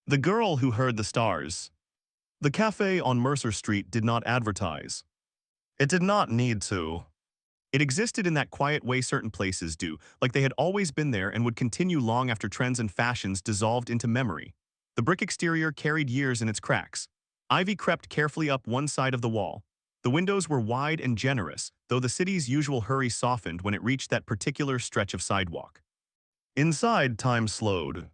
The Girl Who Heard the Stars. The cafe on Mercer Street did not advertise. It did not need to. It existed in that quiet way certain places do, like they had always been there and would continue long after trends and fashions dissolved into memory. The brick exterior carried years in its cracks. Ivy crept carefully up one side of the wall. The windows were wide and generous, though the city's usual hurry softened when it reached that particular stretch of sidewalk. Inside, time slowed.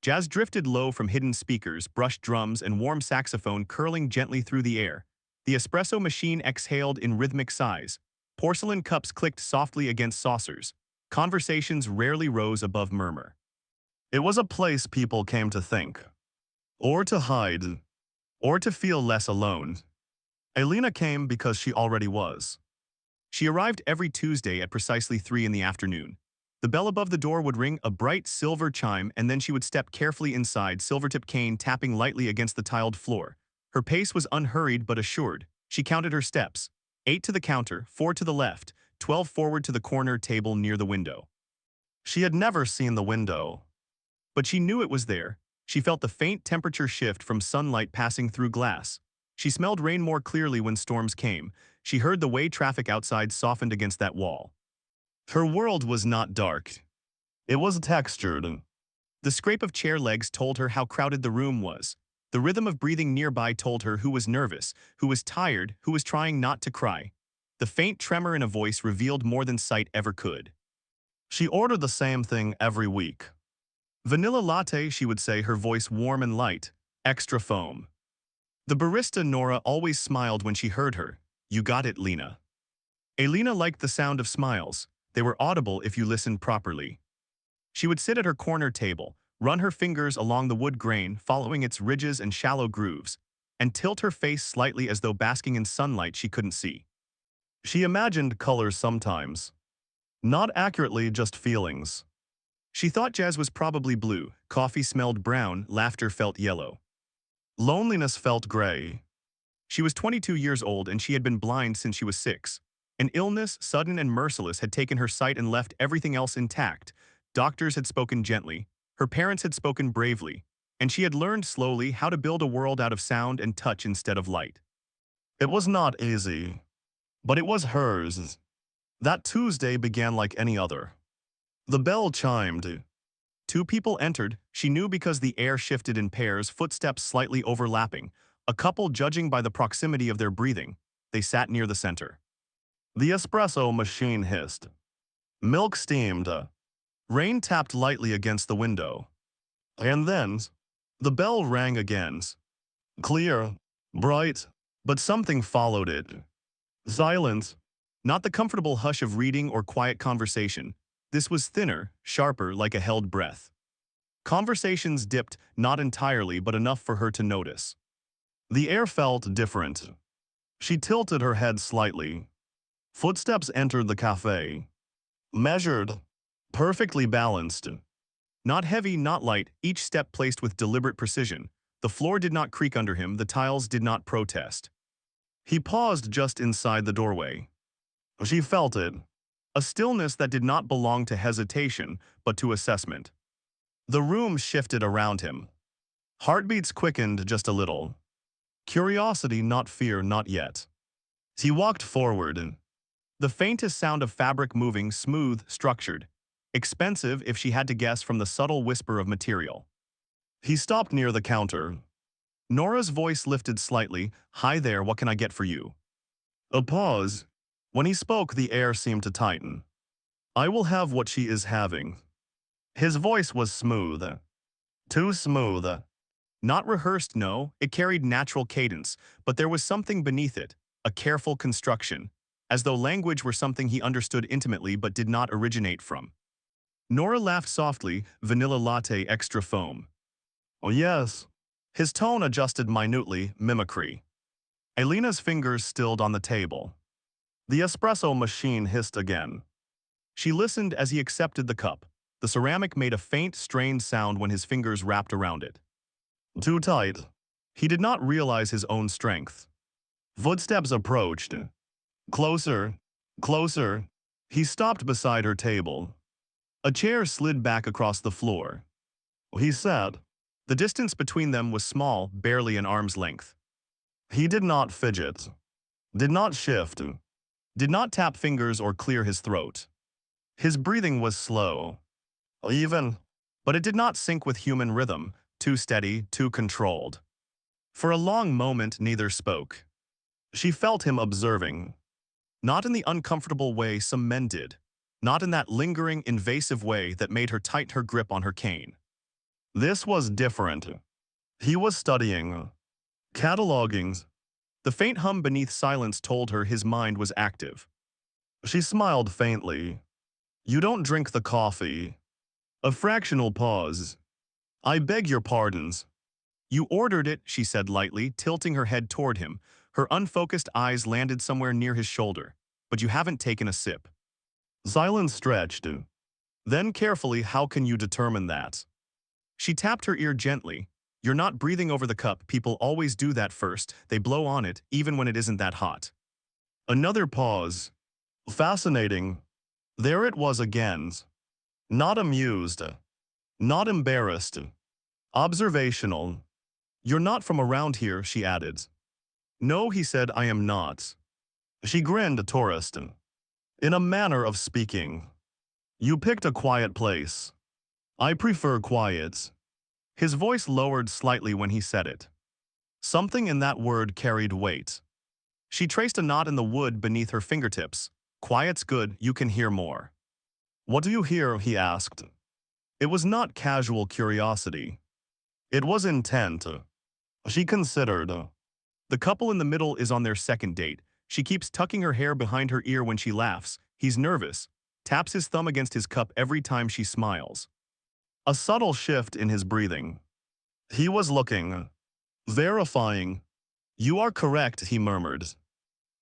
Jazz drifted low from hidden speakers, brushed drums, and warm saxophone curling gently through the air. The espresso machine exhaled in rhythmic sighs. Porcelain cups clicked softly against saucers. Conversations rarely rose above murmur. It was a place people came to think, or to hide, or to feel less alone. Elena came because she already was. She arrived every Tuesday at precisely 3 in the afternoon. The bell above the door would ring a bright silver chime, and then she would step carefully inside, silvertip cane tapping lightly against the tiled floor. Her pace was unhurried but assured. She counted her steps. 8 to the counter, 4 to the left, 12 forward to the corner table near the window. She had never seen the window, but she knew it was there. She felt the faint temperature shift from sunlight passing through glass. She smelled rain more clearly when storms came. She heard the way traffic outside softened against that wall. Her world was not dark. It was textured. The scrape of chair legs told her how crowded the room was. The rhythm of breathing nearby told her who was nervous, who was tired, who was trying not to cry. The faint tremor in a voice revealed more than sight ever could. She ordered the same thing every week. Vanilla latte, she would say, her voice warm and light. Extra foam. The barista Nora always smiled when she heard her. You got it, Lena. Elena liked the sound of smiles. They were audible if you listened properly. She would sit at her corner table, run her fingers along the wood grain, following its ridges and shallow grooves, and tilt her face slightly as though basking in sunlight she couldn't see. She imagined colors sometimes. Not accurately, just feelings. She thought jazz was probably blue, coffee smelled brown, laughter felt yellow. Loneliness felt gray. She was 22 years old and she had been blind since she was 6. An illness, sudden and merciless, had taken her sight and left everything else intact. Doctors had spoken gently, her parents had spoken bravely, and she had learned slowly how to build a world out of sound and touch instead of light. It was not easy, but it was hers. That Tuesday began like any other. The bell chimed. 2 people entered, she knew because the air shifted in pairs, footsteps slightly overlapping, a couple judging by the proximity of their breathing. They sat near the center. The espresso machine hissed. Milk steamed. Rain tapped lightly against the window. And then, the bell rang again. Clear, bright, but something followed it. Silence. Not the comfortable hush of reading or quiet conversation. This was thinner, sharper, like a held breath. Conversations dipped, not entirely, but enough for her to notice. The air felt different. She tilted her head slightly. Footsteps entered the cafe. Measured. Perfectly balanced. Not heavy, not light, each step placed with deliberate precision. The floor did not creak under him, the tiles did not protest. He paused just inside the doorway. She felt it. A stillness that did not belong to hesitation, but to assessment. The room shifted around him. Heartbeats quickened just a little. Curiosity, not fear, not yet. He walked forward. The faintest sound of fabric moving, smooth, structured. Expensive if she had to guess from the subtle whisper of material. He stopped near the counter. Nora's voice lifted slightly. Hi there, what can I get for you? A pause. When he spoke, the air seemed to tighten. I will have what she is having. His voice was smooth. Too smooth. Not rehearsed, no, it carried natural cadence, but there was something beneath it, a careful construction, as though language were something he understood intimately but did not originate from. Nora laughed softly, vanilla latte extra foam. Oh yes. His tone adjusted minutely, mimicry. Elena's fingers stilled on the table. The espresso machine hissed again. She listened as he accepted the cup. The ceramic made a faint, strained sound when his fingers wrapped around it. Too tight. He did not realize his own strength. Footsteps approached. Closer, closer. He stopped beside her table. A chair slid back across the floor. He sat. The distance between them was small, barely an arm's length. He did not fidget, did not shift, did not tap fingers or clear his throat. His breathing was slow, even, but it did not sync with human rhythm, too steady, too controlled. For a long moment, neither spoke. She felt him observing, not in the uncomfortable way some men did, not in that lingering, invasive way that made her tighten her grip on her cane. This was different. He was studying, cataloging. The faint hum beneath silence told her his mind was active. She smiled faintly. You don't drink the coffee. A fractional pause. I beg your pardons. You ordered it, she said lightly, tilting her head toward him. Her unfocused eyes landed somewhere near his shoulder. But you haven't taken a sip. Silence stretched. Then carefully, how can you determine that? She tapped her ear gently. You're not breathing over the cup. People always do that first. They blow on it, even when it isn't that hot. Another pause. Fascinating. There it was again. Not amused. Not embarrassed. Observational. You're not from around here, she added. No, he said, I am not. She grinned, a tourist. In a manner of speaking. You picked a quiet place. I prefer quiet. His voice lowered slightly when he said it. Something in that word carried weight. She traced a knot in the wood beneath her fingertips. Quiet's good, you can hear more. What do you hear? He asked. It was not casual curiosity. It was intent. She considered. The couple in the middle is on their second date. She keeps tucking her hair behind her ear when she laughs. He's nervous, taps his thumb against his cup every time she smiles. A subtle shift in his breathing. He was looking. Verifying. You are correct, he murmured.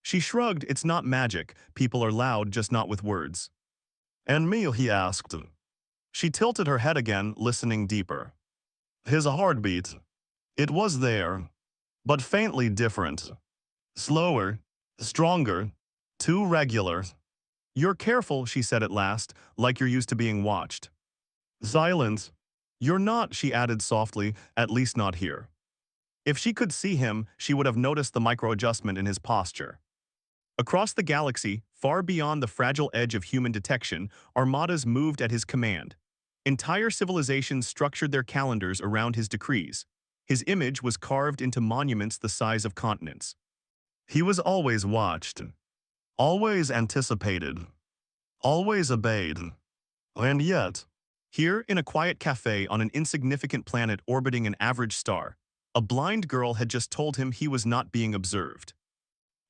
She shrugged, it's not magic. People are loud, just not with words. And me, he asked. She tilted her head again, listening deeper. His heartbeat. It was there, but faintly different. Slower, stronger, too regular. You're careful, she said at last, like you're used to being watched. Silence. You're not, she added softly, at least not here. If she could see him, she would have noticed the micro-adjustment in his posture. Across the galaxy, far beyond the fragile edge of human detection, armadas moved at his command. Entire civilizations structured their calendars around his decrees. His image was carved into monuments the size of continents. He was always watched, always anticipated, always obeyed. And yet, here in a quiet cafe on an insignificant planet orbiting an average star, a blind girl had just told him he was not being observed.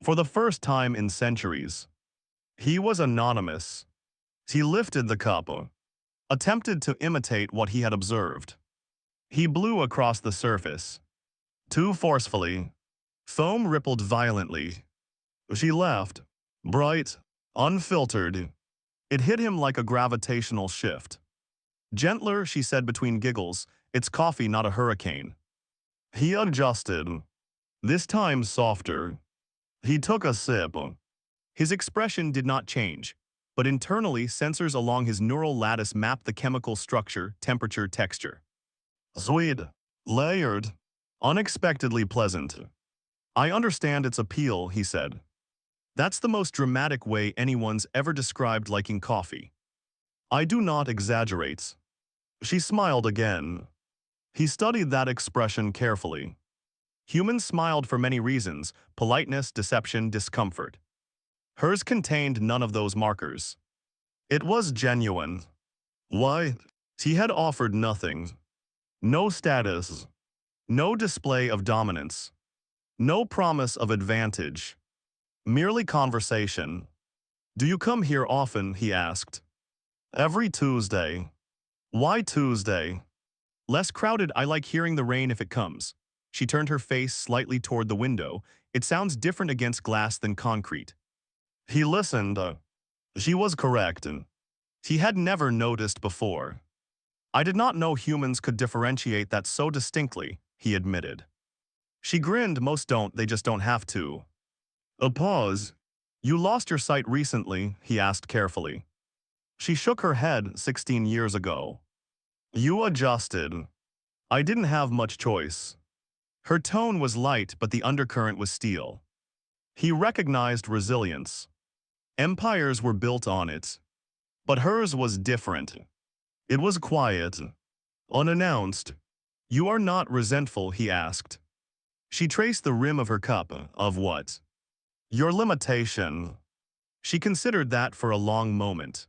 For the first time in centuries, he was anonymous. He lifted the cup, attempted to imitate what he had observed. He blew across the surface. Too forcefully. Foam rippled violently. She laughed. Bright, unfiltered. It hit him like a gravitational shift. Gentler, she said between giggles, it's coffee, not a hurricane. He adjusted. This time softer. He took a sip. His expression did not change, but internally sensors along his neural lattice mapped the chemical structure, temperature, texture. Sweet, layered, unexpectedly pleasant. I understand its appeal, he said. That's the most dramatic way anyone's ever described liking coffee. I do not exaggerate. She smiled again. He studied that expression carefully. Humans smiled for many reasons: politeness, deception, discomfort. Hers contained none of those markers. It was genuine. Why? He had offered nothing. No status. No display of dominance. No promise of advantage. Merely conversation. Do you come here often? He asked. Every Tuesday. Why Tuesday? Less crowded. I like hearing the rain if it comes. She turned her face slightly toward the window. It sounds different against glass than concrete. He listened. She was correct. He had never noticed before. I did not know humans could differentiate that so distinctly, he admitted. She grinned. Most don't, they just don't have to. A pause. You lost your sight recently, he asked carefully. She shook her head. 16 years ago. You adjusted. I didn't have much choice. Her tone was light, but the undercurrent was steel. He recognized resilience. Empires were built on it. But hers was different. It was quiet, unannounced. You are not resentful, he asked. She traced the rim of her cup. Of what? Your limitation. She considered that for a long moment.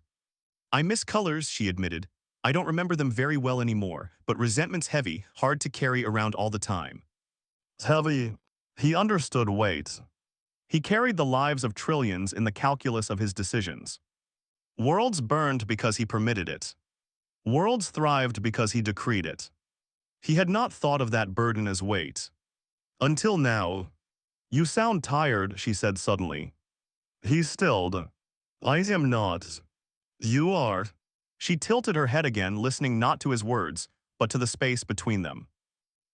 I miss colors, she admitted. I don't remember them very well anymore, but resentment's heavy, hard to carry around all the time. Heavy. He understood weight. He carried the lives of trillions in the calculus of his decisions. Worlds burned because he permitted it. Worlds thrived because he decreed it. He had not thought of that burden as weight. Until now. You sound tired, she said suddenly. He stilled. I am not. You are. She tilted her head again, listening not to his words, but to the space between them.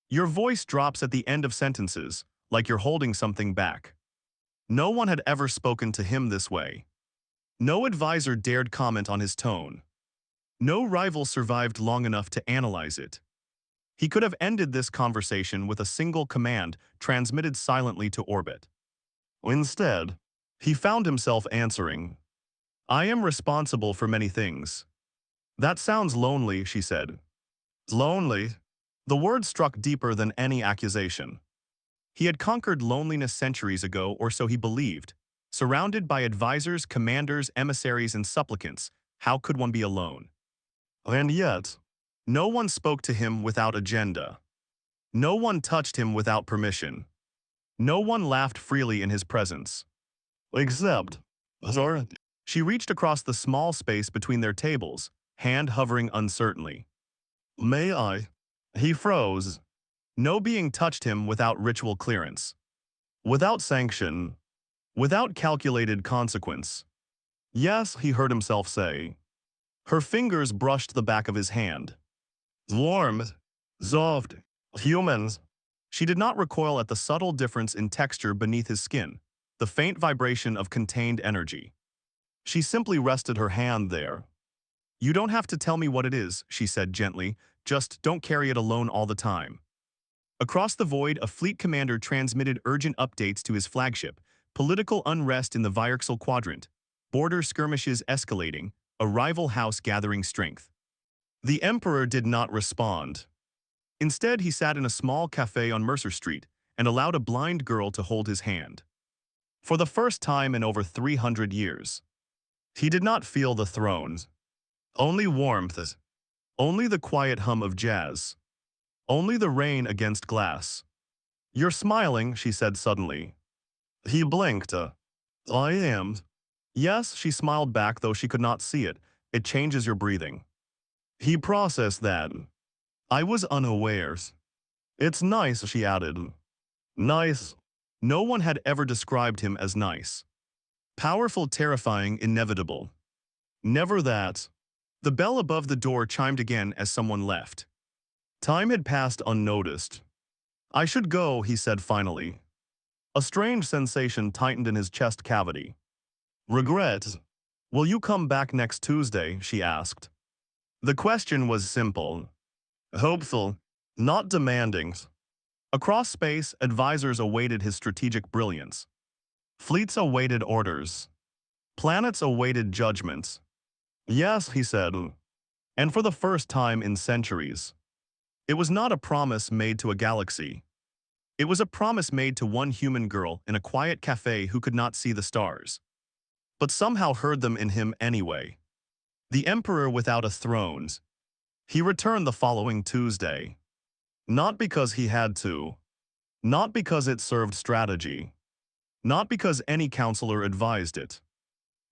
Your voice drops at the end of sentences, like you're holding something back. No one had ever spoken to him this way. No advisor dared comment on his tone. No rival survived long enough to analyze it. He could have ended this conversation with a single command transmitted silently to orbit. Instead, he found himself answering, I am responsible for many things. That sounds lonely, she said. Lonely? The word struck deeper than any accusation. He had conquered loneliness centuries ago, or so he believed. Surrounded by advisors, commanders, emissaries, and supplicants, how could one be alone? And yet, no one spoke to him without agenda. No one touched him without permission. No one laughed freely in his presence. Except, sorry. She reached across the small space between their tables, hand hovering uncertainly. May I? He froze. No being touched him without ritual clearance. Without sanction. Without calculated consequence. Yes, he heard himself say. Her fingers brushed the back of his hand. Warm. Soft. Humans. She did not recoil at the subtle difference in texture beneath his skin, the faint vibration of contained energy. She simply rested her hand there. You don't have to tell me what it is, she said gently, just don't carry it alone all the time. Across the void, a fleet commander transmitted urgent updates to his flagship, political unrest in the Viraxal Quadrant, border skirmishes escalating, a rival house gathering strength. The Emperor did not respond. Instead, he sat in a small cafe on Mercer Street and allowed a blind girl to hold his hand. For the first time in over 300 years. He did not feel the throne. Only warmth. Only the quiet hum of jazz. Only the rain against glass. You're smiling, she said suddenly. He blinked. I am. Yes, she smiled back, though she could not see it. It changes your breathing. He processed that. I was unawares. It's nice, she added. Nice. No one had ever described him as nice. Powerful, terrifying, inevitable. Never that. The bell above the door chimed again as someone left. Time had passed unnoticed. I should go, he said finally. A strange sensation tightened in his chest cavity. Regret. Will you come back next Tuesday, she asked. The question was simple. Hopeful, not demanding. Across space, advisors awaited his strategic brilliance. Fleets awaited orders. Planets awaited judgments. Yes, he said, and for the first time in centuries. It was not a promise made to a galaxy. It was a promise made to one human girl in a quiet cafe who could not see the stars, but somehow heard them in him anyway. The Emperor without a throne. He returned the following Tuesday. Not because he had to. Not because it served strategy. Not because any counselor advised it.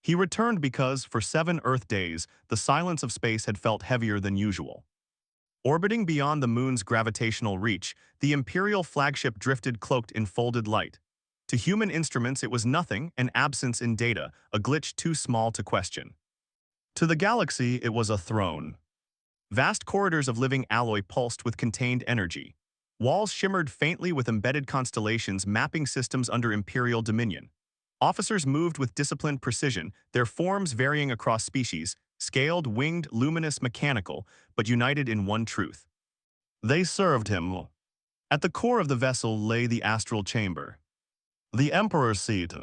He returned because, for 7 Earth days, the silence of space had felt heavier than usual. Orbiting beyond the moon's gravitational reach, the Imperial flagship drifted cloaked in folded light. To human instruments it was nothing, an absence in data, a glitch too small to question. To the galaxy it was a throne. Vast corridors of living alloy pulsed with contained energy. Walls shimmered faintly with embedded constellations mapping systems under Imperial dominion. Officers moved with disciplined precision, their forms varying across species, scaled, winged, luminous, mechanical, but united in one truth. They served him. At the core of the vessel lay the astral chamber. The Emperor's seat,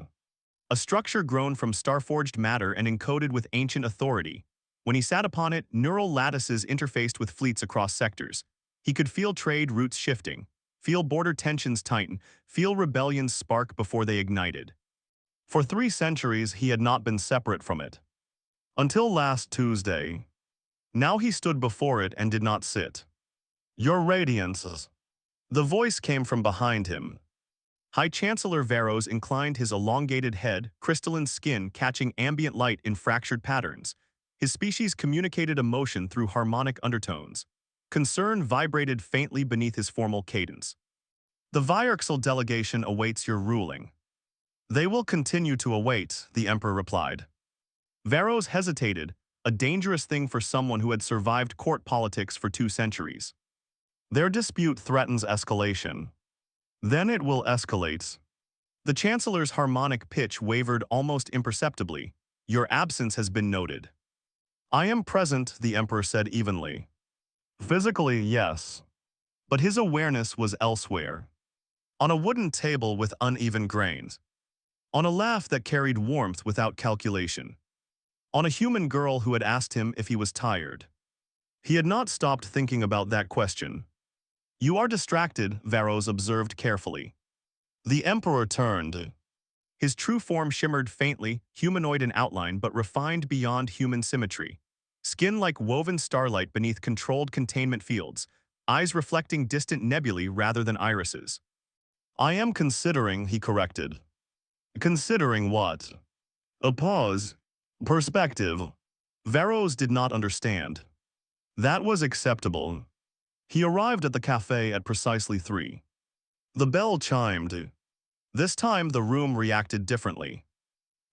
a structure grown from star-forged matter and encoded with ancient authority. When he sat upon it, neural lattices interfaced with fleets across sectors. He could feel trade routes shifting, feel border tensions tighten, feel rebellions spark before they ignited. For 3 centuries, he had not been separate from it. Until last Tuesday. Now he stood before it and did not sit. Your radiances. The voice came from behind him. High Chancellor Varos inclined his elongated head, crystalline skin catching ambient light in fractured patterns. His species communicated emotion through harmonic undertones. Concern vibrated faintly beneath his formal cadence. The Vyarxal delegation awaits your ruling. They will continue to await, the Emperor replied. Varos hesitated, a dangerous thing for someone who had survived court politics for 2 centuries. Their dispute threatens escalation. Then it will escalate. The Chancellor's harmonic pitch wavered almost imperceptibly. Your absence has been noted. I am present, the Emperor said evenly. Physically, yes. But his awareness was elsewhere. On a wooden table with uneven grains. On a laugh that carried warmth without calculation. On a human girl who had asked him if he was tired. He had not stopped thinking about that question. You are distracted, Varos observed carefully. The Emperor turned. His true form shimmered faintly, humanoid in outline but refined beyond human symmetry. Skin like woven starlight beneath controlled containment fields, eyes reflecting distant nebulae rather than irises. I am considering, he corrected. Considering what? A pause. Perspective. Varos did not understand. That was acceptable. He arrived at the cafe at precisely 3. The bell chimed. This time the room reacted differently.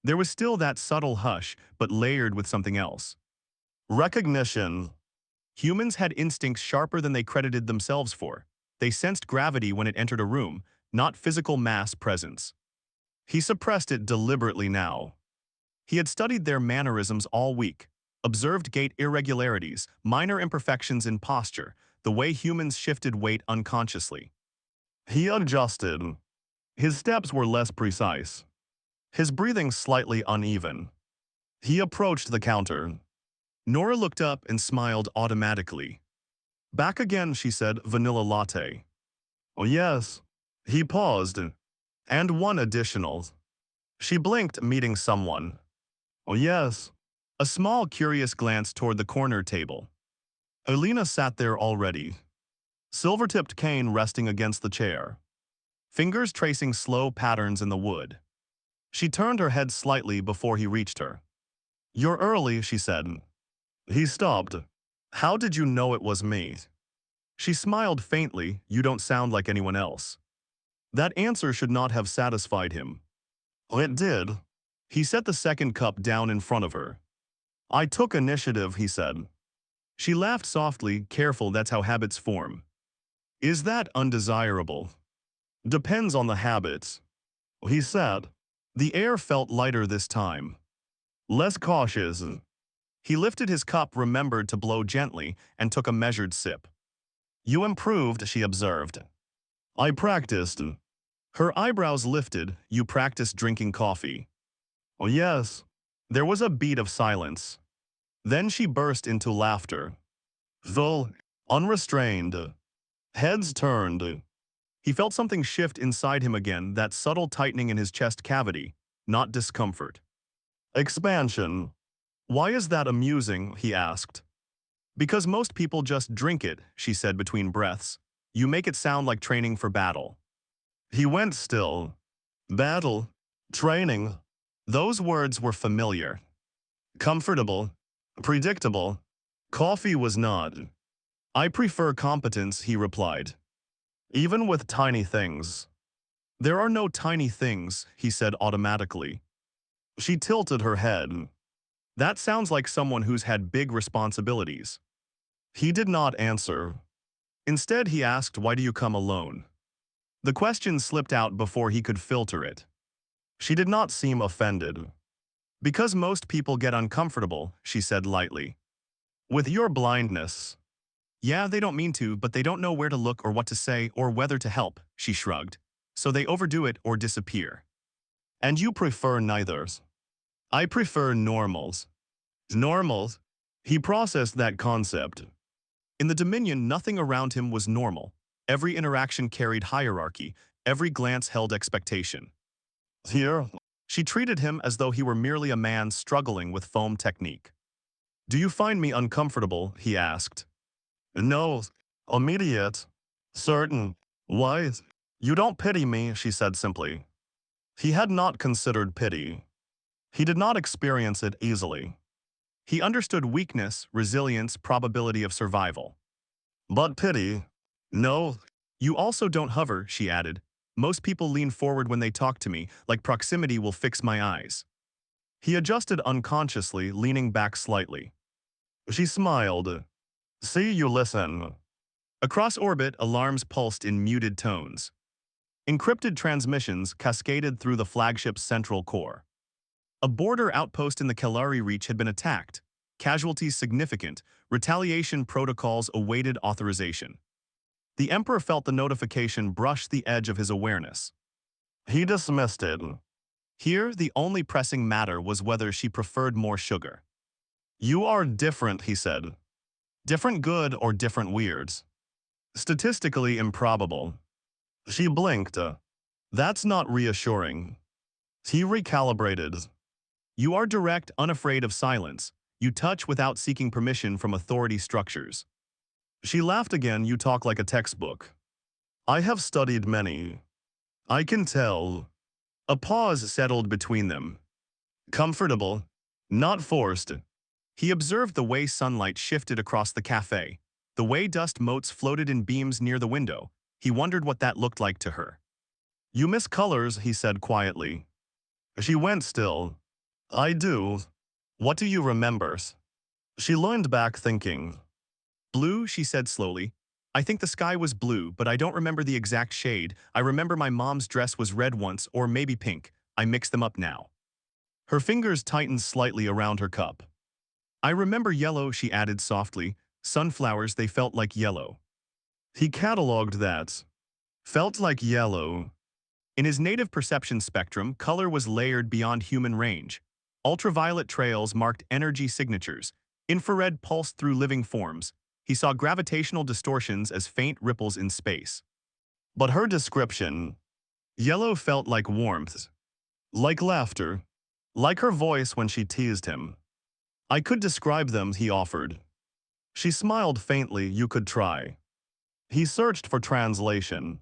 There was still that subtle hush, but layered with something else. Recognition. Humans had instincts sharper than they credited themselves for. They sensed gravity when it entered a room, not physical mass presence. He suppressed it deliberately now. He had studied their mannerisms all week, observed gait irregularities, minor imperfections in posture, the way humans shifted weight unconsciously. He adjusted. His steps were less precise. His breathing slightly uneven. He approached the counter. Nora looked up and smiled automatically. Back again, she said, vanilla latte. Oh yes. He paused. And one additional. She blinked, meeting someone. Oh yes. A small, curious glance toward the corner table. Alina sat there already. Silver-tipped cane resting against the chair. Fingers tracing slow patterns in the wood. She turned her head slightly before he reached her. You're early, she said. He stopped. How did you know it was me? She smiled faintly. You don't sound like anyone else. That answer should not have satisfied him. It did. He set the second cup down in front of her. I took initiative, he said. She laughed softly, careful that's how habits form. Is that undesirable? Depends on the habits. He said. The air felt lighter this time. Less cautious. He lifted his cup, remembered to blow gently, and took a measured sip. You improved, she observed. I practiced. Her eyebrows lifted. You practiced drinking coffee. Oh yes. There was a beat of silence. Then she burst into laughter. Full, unrestrained. Heads turned. He felt something shift inside him again, that subtle tightening in his chest cavity, not discomfort. Expansion. Why is that amusing, he asked. Because most people just drink it, she said between breaths. You make it sound like training for battle. He went still. Battle. Training. Those words were familiar. Comfortable. Predictable. Coffee was not. I prefer competence, he replied. Even with tiny things. There are no tiny things, he said automatically. She tilted her head. That sounds like someone who's had big responsibilities. He did not answer. Instead, he asked, why do you come alone? The question slipped out before he could filter it. She did not seem offended. Because most people get uncomfortable, she said lightly. With your blindness. Yeah, they don't mean to, but they don't know where to look or what to say or whether to help, she shrugged. So they overdo it or disappear. And you prefer neithers. I prefer normals. Normals? He processed that concept. In the Dominion, nothing around him was normal. Every interaction carried hierarchy. Every glance held expectation. Here, she treated him as though he were merely a man struggling with foam technique. Do you find me uncomfortable? He asked. No. Immediate. Certain. Why? You don't pity me, she said simply. He had not considered pity. He did not experience it easily. He understood weakness, resilience, probability of survival. But pity? No. You also don't hover, she added. Most people lean forward when they talk to me, like proximity will fix my eyes. He adjusted unconsciously, leaning back slightly. She smiled. See, you listen. Across orbit, alarms pulsed in muted tones. Encrypted transmissions cascaded through the flagship's central core. A border outpost in the Kalari Reach had been attacked. Casualties significant. Retaliation protocols awaited authorization. The Emperor felt the notification brush the edge of his awareness. He dismissed it. Here, the only pressing matter was whether she preferred more sugar. You are different, he said. Different good or different weirds. Statistically improbable. She blinked. That's not reassuring. He recalibrated. You are direct, unafraid of silence. You touch without seeking permission from authority structures. She laughed again. You talk like a textbook. I have studied many. I can tell. A pause settled between them. Comfortable, not forced. He observed the way sunlight shifted across the cafe, the way dust motes floated in beams near the window. He wondered what that looked like to her. You miss colors, he said quietly. She went still. I do. What do you remember? She leaned back thinking. Blue, she said slowly. I think the sky was blue, but I don't remember the exact shade. I remember my mom's dress was red once, or maybe pink. I mix them up now. Her fingers tightened slightly around her cup. I remember yellow, she added softly. Sunflowers, they felt like yellow. He catalogued that. Felt like yellow. In his native perception spectrum, color was layered beyond human range. Ultraviolet trails marked energy signatures. Infrared pulsed through living forms. He saw gravitational distortions as faint ripples in space. But her description, yellow felt like warmth, like laughter, like her voice when she teased him. I could describe them, he offered. She smiled faintly. You could try. He searched for translation.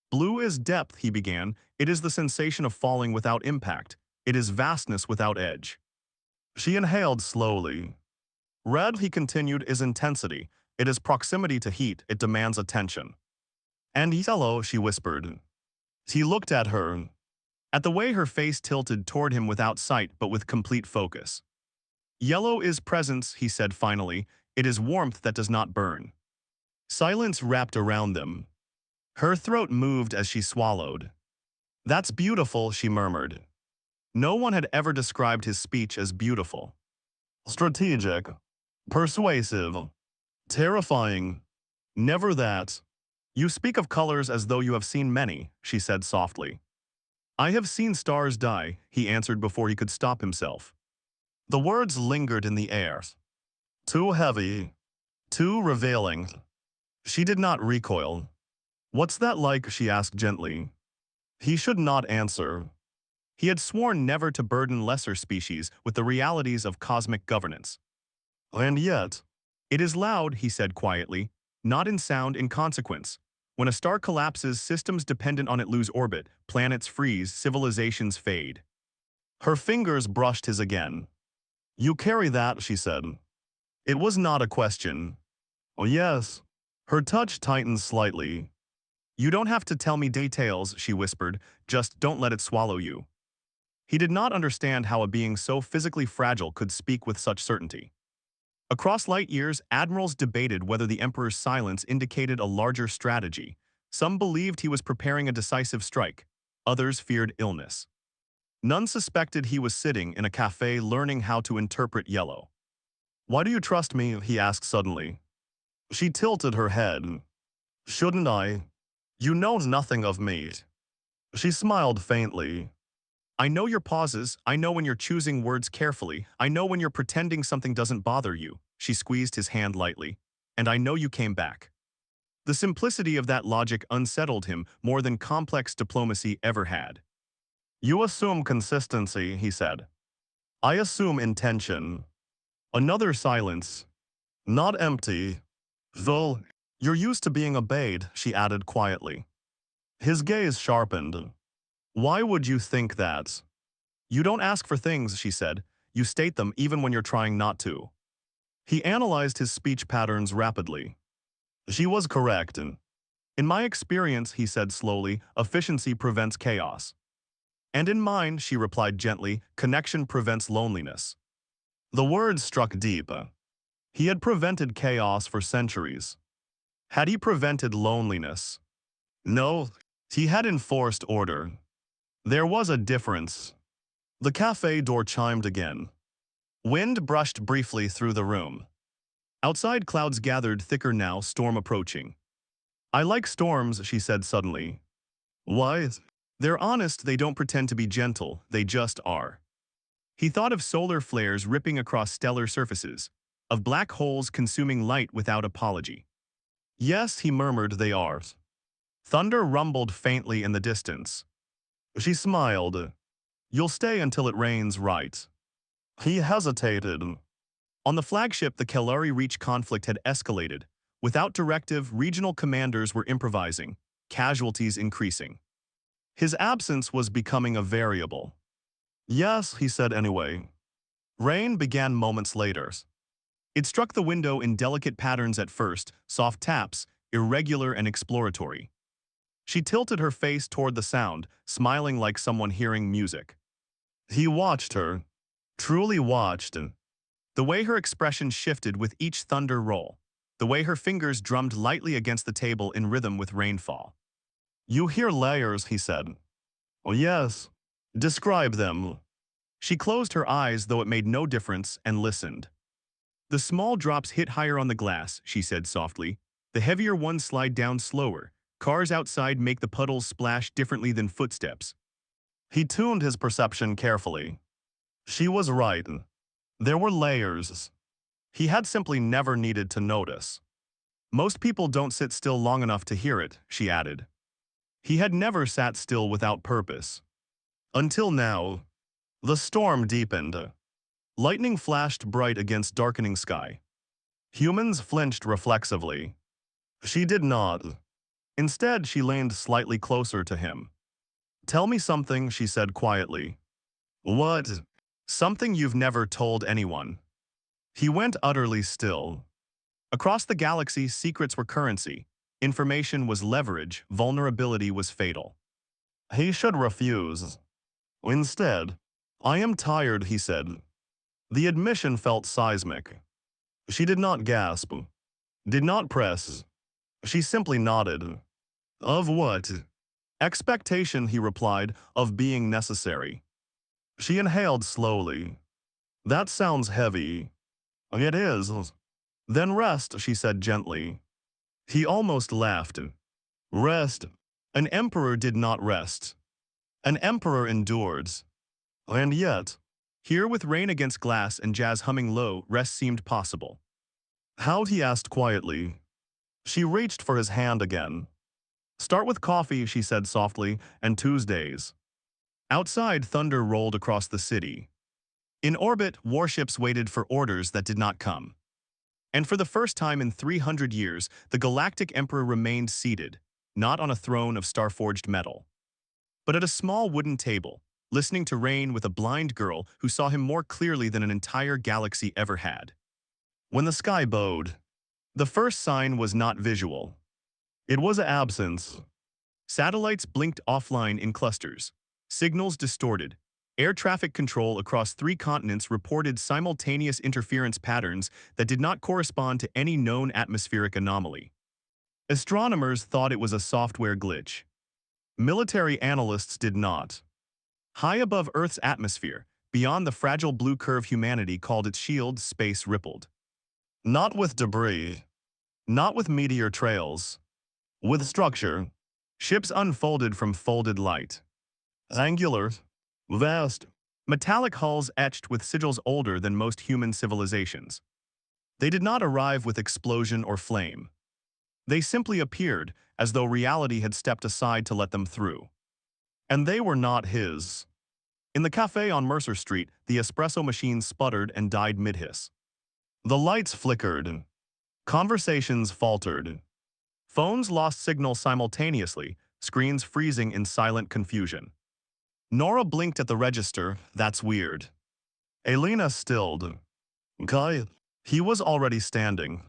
Blue is depth, he began. It is the sensation of falling without impact. It is vastness without edge. She inhaled slowly. Red, he continued, is intensity. It is proximity to heat. It demands attention. And yellow, she whispered. He looked at her, at the way her face tilted toward him without sight but with complete focus. Yellow is presence, he said finally. It is warmth that does not burn. Silence wrapped around them. Her throat moved as she swallowed. That's beautiful, she murmured. No one had ever described his speech as beautiful. Strategic. Persuasive. Terrifying. Never that. You speak of colors as though you have seen many, she said softly. I have seen stars die, he answered before he could stop himself. The words lingered in the air. Too heavy. Too revealing. She did not recoil. What's that like, she asked gently. He should not answer. He had sworn never to burden lesser species with the realities of cosmic governance. And yet, it is loud, he said quietly, not in sound, in consequence. When a star collapses, systems dependent on it lose orbit, planets freeze, civilizations fade. Her fingers brushed his again. You carry that, she said. It was not a question. Oh, yes. Her touch tightened slightly. You don't have to tell me details, she whispered, just don't let it swallow you. He did not understand how a being so physically fragile could speak with such certainty. Across light years, admirals debated whether the Emperor's silence indicated a larger strategy. Some believed he was preparing a decisive strike. Others feared illness. None suspected he was sitting in a cafe learning how to interpret yellow. Why do you trust me? He asked suddenly. She tilted her head. Shouldn't I? You know nothing of me. She smiled faintly. I know your pauses, I know when you're choosing words carefully, I know when you're pretending something doesn't bother you. She squeezed his hand lightly. And I know you came back. The simplicity of that logic unsettled him more than complex diplomacy ever had. You assume consistency, he said. I assume intention. Another silence. Not empty. Though, you're used to being obeyed, she added quietly. His gaze sharpened. Why would you think that? You don't ask for things, she said. You state them even when you're trying not to. He analyzed his speech patterns rapidly. She was correct. In my experience, he said slowly, efficiency prevents chaos. And in mine, she replied gently, connection prevents loneliness. The words struck deep. He had prevented chaos for centuries. Had he prevented loneliness? No, he had enforced order. There was a difference. The cafe door chimed again. Wind brushed briefly through the room. Outside, clouds gathered thicker now, storm approaching. I like storms, she said suddenly. Why? They're honest, they don't pretend to be gentle, they just are. He thought of solar flares ripping across stellar surfaces, of black holes consuming light without apology. Yes, he murmured, they are. Thunder rumbled faintly in the distance. She smiled. You'll stay until it rains, right? He hesitated. On the flagship, the Kalari Reach conflict had escalated. Without directive, regional commanders were improvising, casualties increasing. His absence was becoming a variable. Yes, he said anyway. Rain began moments later. It struck the window in delicate patterns at first, soft taps, irregular and exploratory. She tilted her face toward the sound, smiling like someone hearing music. He watched her, truly watched, the way her expression shifted with each thunder roll, the way her fingers drummed lightly against the table in rhythm with rainfall. You hear layers, he said. Oh yes. Describe them. She closed her eyes, though it made no difference, and listened. The small drops hit higher on the glass, she said softly. The heavier ones slide down slower. Cars outside make the puddles splash differently than footsteps. He tuned his perception carefully. She was right. There were layers. He had simply never needed to notice. Most people don't sit still long enough to hear it, she added. He had never sat still without purpose. Until now. The storm deepened. Lightning flashed bright against darkening sky. Humans flinched reflexively. She did not. Instead, she leaned slightly closer to him. Tell me something, she said quietly. What? Something you've never told anyone. He went utterly still. Across the galaxy, secrets were currency. Information was leverage, vulnerability was fatal. He should refuse. Instead, I am tired, he said. The admission felt seismic. She did not gasp, did not press. She simply nodded. Of what? Expectation, he replied, of being necessary. She inhaled slowly. That sounds heavy. It is. Then rest, she said gently. He almost laughed. Rest. An emperor did not rest. An emperor endured. And yet, here with rain against glass and jazz humming low, rest seemed possible. How, he asked quietly. She reached for his hand again. Start with coffee, she said softly, and Tuesdays. Outside, thunder rolled across the city. In orbit, warships waited for orders that did not come. And for the first time in 300 years, the Galactic Emperor remained seated, not on a throne of star-forged metal, but at a small wooden table, listening to rain with a blind girl who saw him more clearly than an entire galaxy ever had. When the sky bowed, the first sign was not visual. It was absence. Satellites blinked offline in clusters. Signals distorted. Air traffic control across 3 continents reported simultaneous interference patterns that did not correspond to any known atmospheric anomaly. Astronomers thought it was a software glitch. Military analysts did not. High above Earth's atmosphere, beyond the fragile blue curve humanity called its shield, space rippled. Not with debris. Not with meteor trails. With structure. Ships unfolded from folded light. Angular. Vast. Metallic hulls etched with sigils older than most human civilizations. They did not arrive with explosion or flame. They simply appeared, as though reality had stepped aside to let them through. And they were not his. In the cafe on Mercer Street, the espresso machine sputtered and died mid-hiss. The lights flickered. Conversations faltered. Phones lost signal simultaneously, screens freezing in silent confusion. Nora blinked at the register. That's weird. Elena stilled. Kai. He was already standing.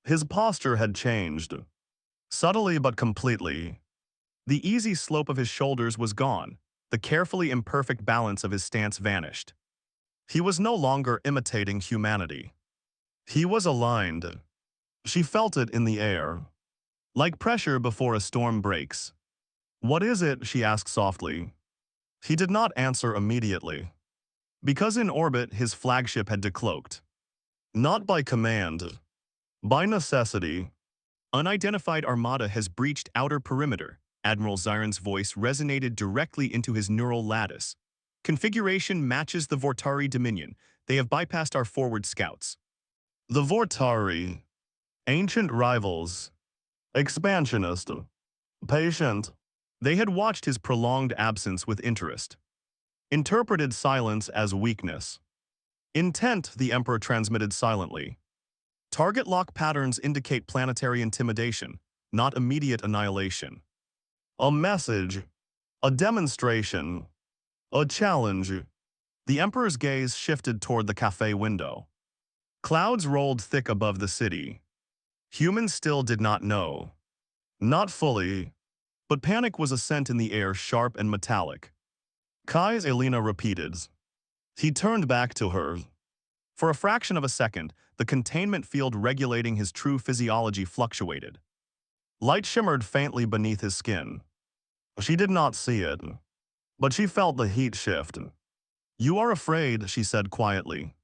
His posture had changed. Subtly but completely. The easy slope of his shoulders was gone. The carefully imperfect balance of his stance vanished. He was no longer imitating humanity. He was aligned. She felt it in the air. Like pressure before a storm breaks. What is it? She asked softly. He did not answer immediately. Because in orbit, his flagship had decloaked. Not by command. By necessity. Unidentified armada has breached outer perimeter. Admiral Zyron's voice resonated directly into his neural lattice. Configuration matches the Vortari Dominion. They have bypassed our forward scouts. The Vortari. Ancient rivals. Expansionist. Patient. They had watched his prolonged absence with interest. Interpreted silence as weakness. Intent, the Emperor transmitted silently. Target lock patterns indicate planetary intimidation, not immediate annihilation. A message. A demonstration. A challenge. The Emperor's gaze shifted toward the cafe window. Clouds rolled thick above the city. Humans still did not know. Not fully. But panic was a scent in the air, sharp and metallic. Kai's Elena repeated. He turned back to her. For a fraction of a second, the containment field regulating his true physiology fluctuated. Light shimmered faintly beneath his skin. She did not see it, but she felt the heat shift. You are afraid, she said quietly.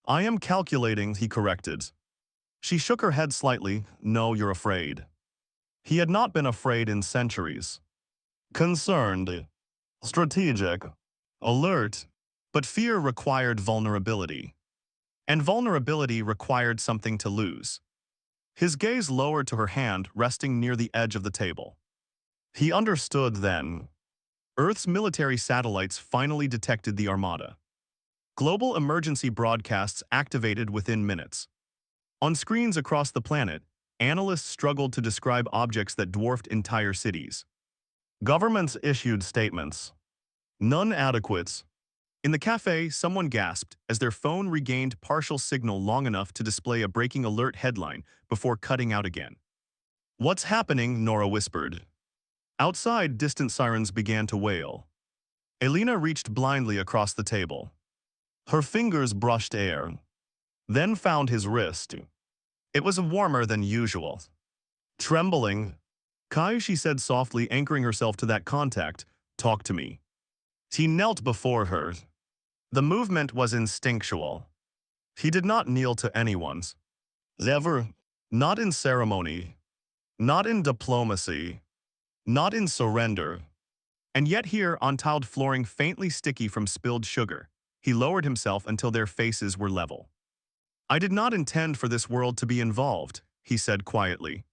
I am calculating, he corrected. She shook her head slightly. No, you're afraid. He had not been afraid in centuries. Concerned. Strategic. Alert. But fear required vulnerability. And vulnerability required something to lose. His gaze lowered to her hand, resting near the edge of the table. He understood then. Earth's military satellites finally detected the Armada. Global emergency broadcasts activated within minutes. On screens across the planet, analysts struggled to describe objects that dwarfed entire cities. Governments issued statements. None adequate. In the cafe, someone gasped as their phone regained partial signal long enough to display a breaking alert headline before cutting out again. What's happening? Nora whispered. Outside, distant sirens began to wail. Elena reached blindly across the table. Her fingers brushed air, then found his wrist. It was warmer than usual. Trembling. Kai, she said softly, anchoring herself to that contact, talk to me. He knelt before her. The movement was instinctual. He did not kneel to anyone's. Ever. Not in ceremony. Not in diplomacy. Not in surrender. And yet here, on tiled flooring faintly sticky from spilled sugar, he lowered himself until their faces were level. I did not intend for this world to be involved, he said quietly.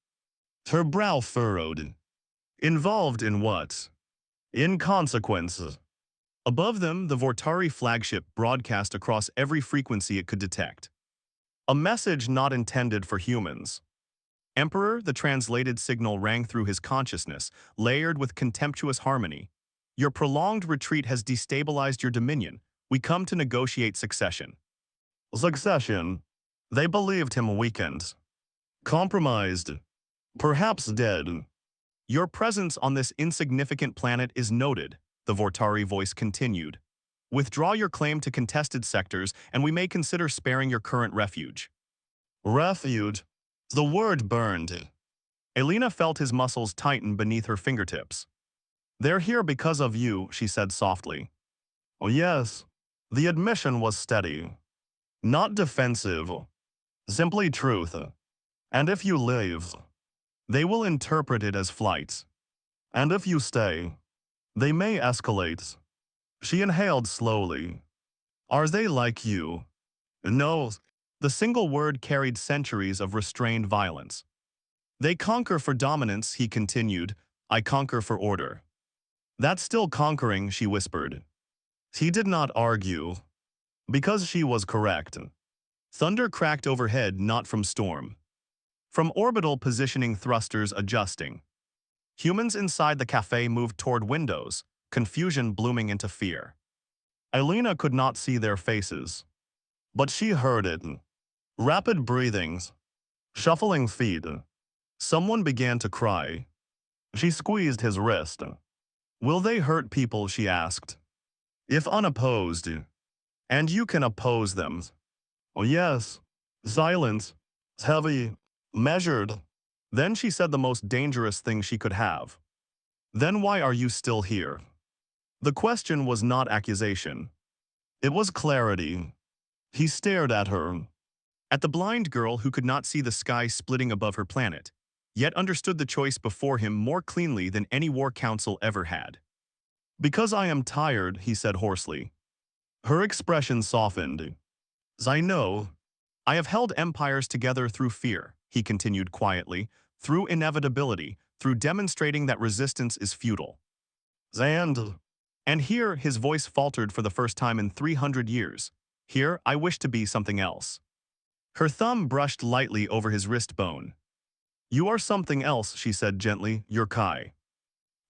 Her brow furrowed. Involved in what? In consequences. Above them, the Vortari flagship broadcast across every frequency it could detect. A message not intended for humans. Emperor, the translated signal rang through his consciousness, layered with contemptuous harmony. Your prolonged retreat has destabilized your dominion. We come to negotiate succession. Succession. They believed him weakened. Compromised. Perhaps dead. Your presence on this insignificant planet is noted, the Vortari voice continued. Withdraw your claim to contested sectors, and we may consider sparing your current refuge. Refuge? The word burned. Elena felt his muscles tighten beneath her fingertips. They're here because of you, she said softly. Oh yes. The admission was steady. Not defensive. Simply truth. And if you leave, they will interpret it as flight. And if you stay, they may escalate. She inhaled slowly. Are they like you? No. The single word carried centuries of restrained violence. They conquer for dominance, he continued. I conquer for order. That's still conquering, she whispered. He did not argue. Because she was correct. Thunder cracked overhead, not from storm. From orbital positioning thrusters adjusting. Humans inside the cafe moved toward windows, confusion blooming into fear. Elena could not see their faces. But she heard it. Rapid breathings. Shuffling feet. Someone began to cry. She squeezed his wrist. Will they hurt people, she asked. If unopposed. And you can oppose them. Oh yes. Silence. Heavy. Measured. Then she said the most dangerous thing she could have. Then why are you still here? The question was not accusation. It was clarity. He stared at her. At the blind girl who could not see the sky splitting above her planet, yet understood the choice before him more cleanly than any war council ever had. Because I am tired, he said hoarsely. Her expression softened. I know. I have held empires together through fear, he continued quietly, through inevitability, through demonstrating that resistance is futile. And here his voice faltered for the first time in 300 years. Here I wish to be something else. Her thumb brushed lightly over his wrist bone. You are something else, she said gently, you're Kai.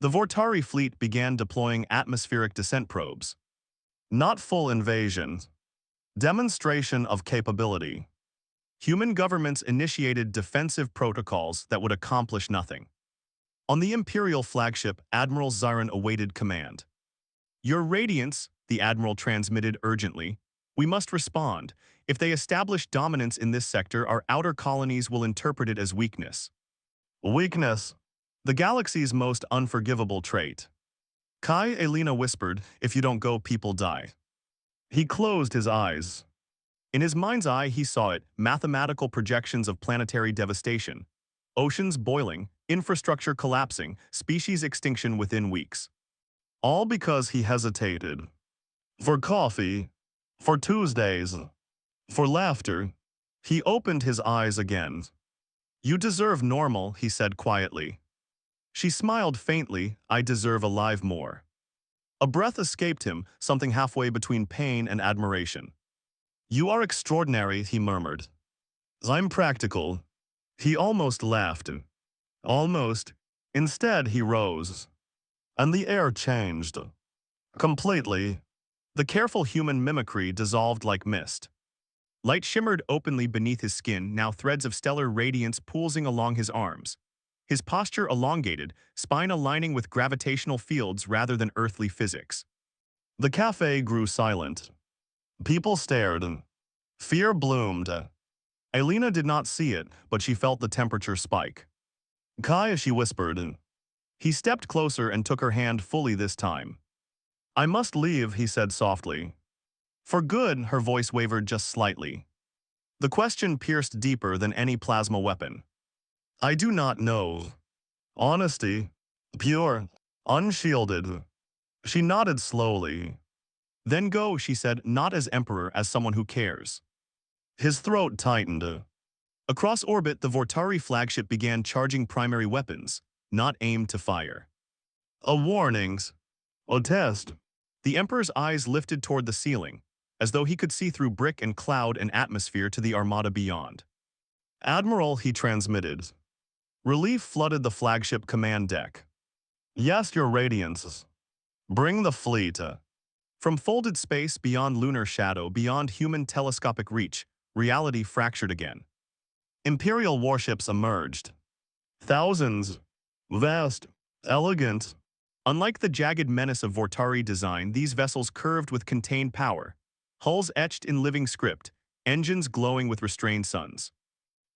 The Vortari fleet began deploying atmospheric descent probes. Not full invasion. Demonstration of capability. Human governments initiated defensive protocols that would accomplish nothing. On the Imperial flagship, Admiral Zarin awaited command. Your Radiance, the Admiral transmitted urgently. We must respond. If they establish dominance in this sector, our outer colonies will interpret it as weakness. Weakness. The galaxy's most unforgivable trait. Kai, Elena whispered, if you don't go, people die. He closed his eyes. In his mind's eye, he saw it, mathematical projections of planetary devastation. Oceans boiling, infrastructure collapsing, species extinction within weeks. All because he hesitated. For coffee. For Tuesdays. For laughter. He opened his eyes again. You deserve normal, he said quietly. She smiled faintly, I deserve alive more. A breath escaped him, something halfway between pain and admiration. You are extraordinary, he murmured. I'm practical. He almost laughed. Almost. Instead, he rose. And the air changed. Completely. The careful human mimicry dissolved like mist. Light shimmered openly beneath his skin, now threads of stellar radiance pulsing along his arms. His posture elongated, spine aligning with gravitational fields rather than earthly physics. The cafe grew silent. People stared. Fear bloomed. Elena did not see it, but she felt the temperature spike. Kai, she whispered. He stepped closer and took her hand fully this time. I must leave, he said softly. For good, her voice wavered just slightly. The question pierced deeper than any plasma weapon. I do not know. Honesty. Pure. Unshielded. She nodded slowly. Then go, she said, not as emperor, as someone who cares. His throat tightened. Across orbit, the Vortari flagship began charging primary weapons, not aimed to fire. A warnings. A test. The Emperor's eyes lifted toward the ceiling, as though he could see through brick and cloud and atmosphere to the armada beyond. Admiral, he transmitted. Relief flooded the flagship command deck. Yes, your radiance. Bring the fleet. From folded space beyond lunar shadow, beyond human telescopic reach, reality fractured again. Imperial warships emerged. Thousands. Vast. Elegant. Unlike the jagged menace of Vortari design, these vessels curved with contained power, hulls etched in living script, engines glowing with restrained suns.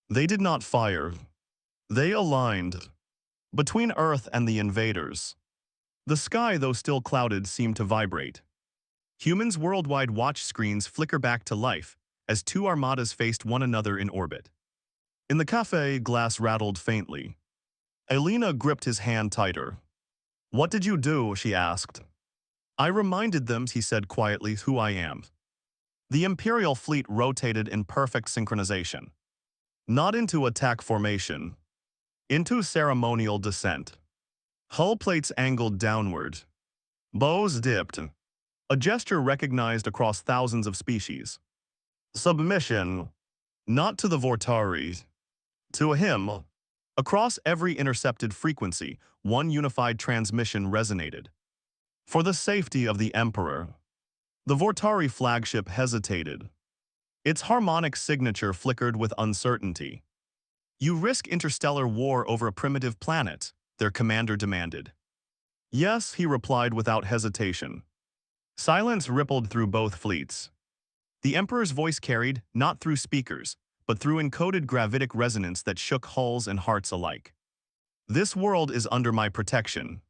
They did not fire. They aligned. Between Earth and the invaders. The sky, though still clouded, seemed to vibrate. Humans' worldwide watch screens flicker back to life as two armadas faced one another in orbit. In the cafe, glass rattled faintly. Elena gripped his hand tighter. "What did you do?" she asked. "I reminded them," he said quietly, "who I am." The Imperial fleet rotated in perfect synchronization. Not into attack formation. Into ceremonial descent. Hull plates angled downward. Bows dipped. A gesture recognized across thousands of species. Submission. Not to the Vortari. To him. Across every intercepted frequency, one unified transmission resonated. For the safety of the Emperor. The Vortari flagship hesitated. Its harmonic signature flickered with uncertainty. "You risk interstellar war over a primitive planet," their commander demanded. "Yes," he replied without hesitation. Silence rippled through both fleets. The Emperor's voice carried, not through speakers, but through encoded gravitic resonance that shook hulls and hearts alike. "This world is under my protection."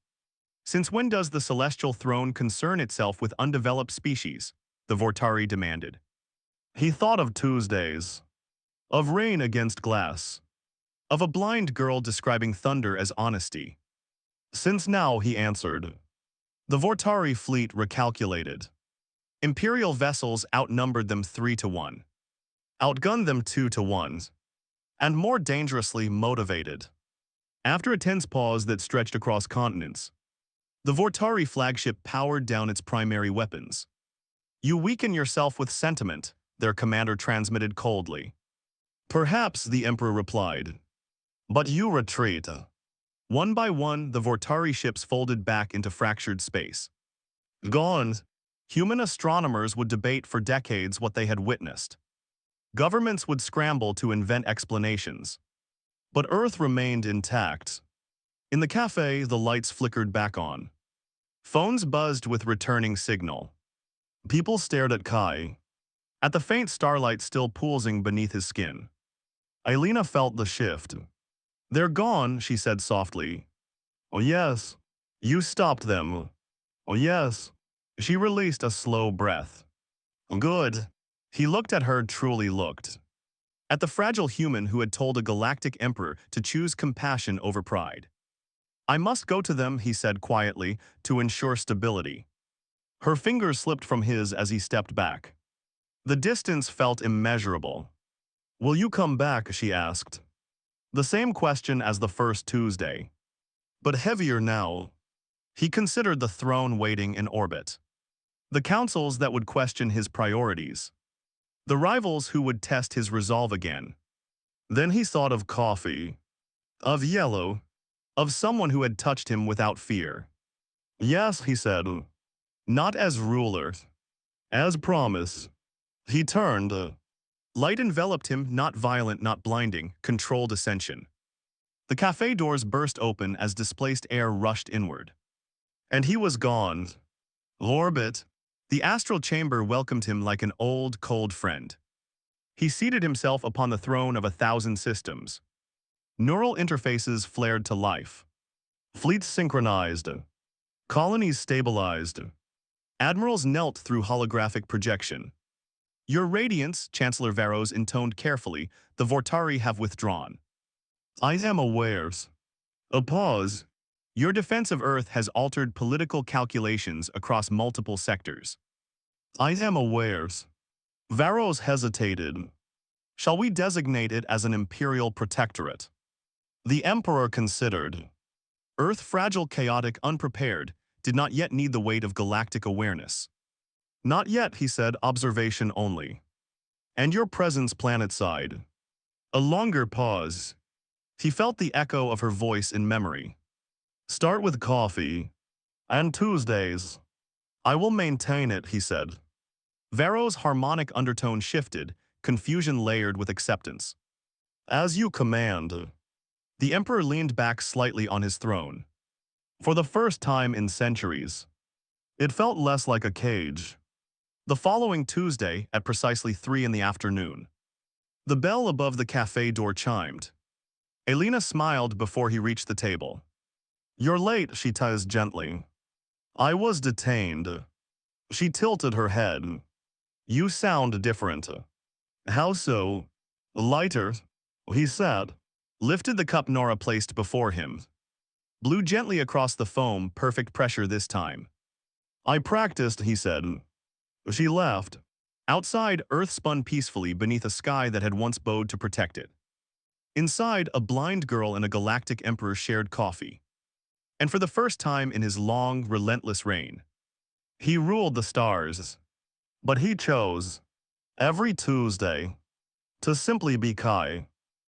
"Since when does the celestial throne concern itself with undeveloped species?" the Vortari demanded. He thought of Tuesdays. Of rain against glass. Of a blind girl describing thunder as honesty. "Since now," he answered. The Vortari fleet recalculated. Imperial vessels outnumbered them 3-1. Outgunned them 2-1. And more dangerously motivated. After a tense pause that stretched across continents, the Vortari flagship powered down its primary weapons. "You weaken yourself with sentiment," their commander transmitted coldly. "Perhaps," the Emperor replied. "But you retreat." One by one, the Vortari ships folded back into fractured space. Gone. Human astronomers would debate for decades what they had witnessed. Governments would scramble to invent explanations. But Earth remained intact. In the cafe, the lights flickered back on. Phones buzzed with returning signal. People stared at Kai. At the faint starlight still pulsing beneath his skin. Elena felt the shift. "They're gone," she said softly. "Oh yes. You stopped them." "Oh yes." She released a slow breath. "Good." He looked at her, truly looked. At the fragile human who had told a galactic emperor to choose compassion over pride. "I must go to them," he said quietly, "to ensure stability." Her fingers slipped from his as he stepped back. The distance felt immeasurable. "Will you come back?" she asked. The same question as the first Tuesday. But heavier now. He considered the throne waiting in orbit. The councils that would question his priorities. The rivals who would test his resolve again. Then he thought of coffee. Of yellow. Of someone who had touched him without fear. "Yes," he said. "Not as ruler. As promise." He turned. Light enveloped him, not violent, not blinding, controlled ascension. The cafe doors burst open as displaced air rushed inward. And he was gone. Orbit. The astral chamber welcomed him like an old, cold friend. He seated himself upon the throne of 1,000 systems. Neural interfaces flared to life. Fleets synchronized. Colonies stabilized. Admirals knelt through holographic projection. "Your Radiance," Chancellor Varos intoned carefully, "the Vortari have withdrawn." "I am aware." A pause. "Your defense of Earth has altered political calculations across multiple sectors." "I am aware." Varos hesitated. "Shall we designate it as an imperial protectorate?" The Emperor considered. Earth, fragile, chaotic, unprepared, did not yet need the weight of galactic awareness. "Not yet," he said, "observation only." "And your presence planetside." A longer pause. He felt the echo of her voice in memory. "Start with coffee. And Tuesdays." "I will maintain it," he said. Varo's harmonic undertone shifted, confusion layered with acceptance. "As you command." The Emperor leaned back slightly on his throne. For the first time in centuries. It felt less like a cage. The following Tuesday, at precisely 3 in the afternoon. The bell above the cafe door chimed. Elena smiled before he reached the table. "You're late," she teased gently. "I was detained." She tilted her head. "You sound different." "How so?" "Lighter." he said, lifted the cup Nora placed before him, blew gently across the foam, perfect pressure this time. I practiced, he said. She left. Outside, Earth spun peacefully beneath a sky that had once bowed to protect it. Inside, a blind girl and a galactic emperor shared coffee. And for the first time in his long, relentless reign, he ruled the stars. But he chose, every Tuesday, to simply be Kai.